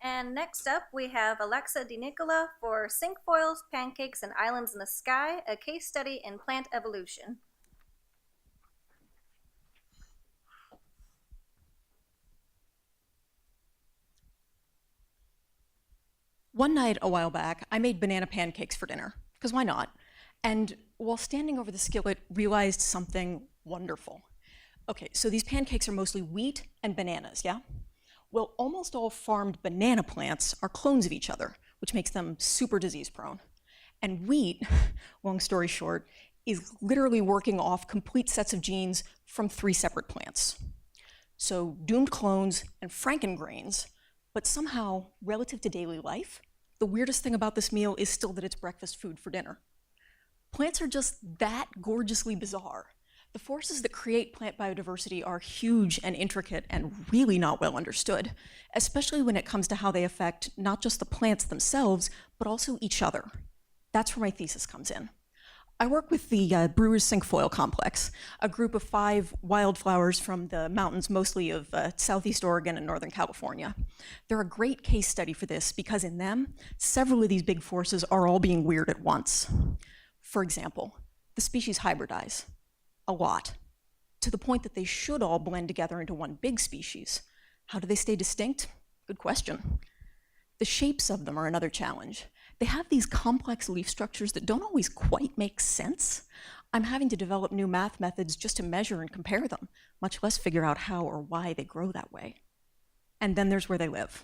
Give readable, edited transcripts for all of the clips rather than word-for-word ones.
And next up, we have Alexa DiNicola for Cinquefoils, Pancakes, and Islands in the Sky, a case study in plant evolution. One night a while back, I made banana pancakes for dinner, because why not? And while standing over the skillet, realized something wonderful. Okay, so these pancakes are mostly wheat and bananas, yeah? Well, almost all farmed banana plants are clones of each other, which makes them super disease prone. And wheat, long story short, is literally working off complete sets of genes from 3 separate plants. So doomed clones and frankengrains, but somehow, relative to daily life, the weirdest thing about this meal is still that it's breakfast food for dinner. Plants are just that gorgeously bizarre. The forces that create plant biodiversity are huge and intricate and really not well understood, especially when it comes to how they affect not just the plants themselves, but also each other. That's where my thesis comes in. I work with the Brewer's Cinquefoil complex, a group of 5 wildflowers from the mountains, mostly of Southeast Oregon and Northern California. They're a great case study for this because in them, several of these big forces are all being weird at once. For example, the species hybridize a lot, to the point that they should all blend together into one big species. How do they stay distinct? Good question. The shapes of them are another challenge. They have these complex leaf structures that don't always quite make sense. I'm having to develop new math methods just to measure and compare them, much less figure out how or why they grow that way. And then there's where they live.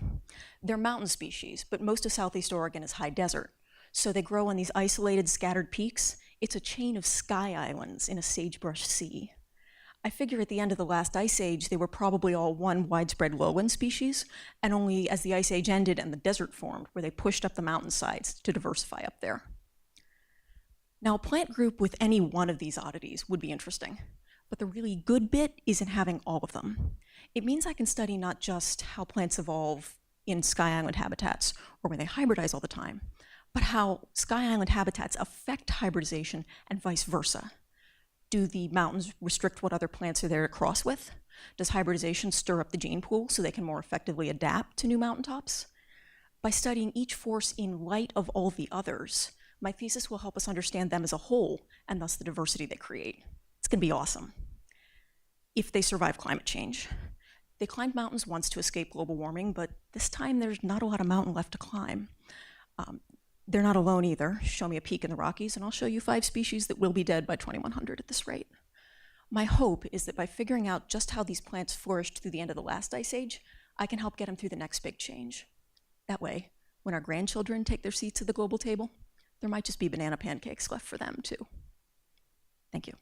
They're mountain species, but most of Southeast Oregon is high desert. So they grow on these isolated, scattered peaks. It's a chain of sky islands in a sagebrush sea. I figure at the end of the last ice age, they were probably all one widespread lowland species, and only as the ice age ended and the desert formed, where they pushed up the mountainsides to diversify up there. Now, a plant group with any one of these oddities would be interesting, but the really good bit is in having all of them. It means I can study not just how plants evolve in sky island habitats, or when they hybridize all the time, but how sky island habitats affect hybridization and vice versa. Do the mountains restrict what other plants are there to cross with? Does hybridization stir up the gene pool so they can more effectively adapt to new mountaintops? By studying each force in light of all the others, my thesis will help us understand them as a whole, and thus the diversity they create. It's going to be awesome. If they survive climate change. They climbed mountains once to escape global warming, but this time there's not a lot of mountain left to climb. They're not alone either. Show me a peak in the Rockies, and I'll show you 5 species that will be dead by 2100 at this rate. My hope is that by figuring out just how these plants flourished through the end of the last ice age, I can help get them through the next big change. That way, when our grandchildren take their seats at the global table, there might just be banana pancakes left for them too. Thank you.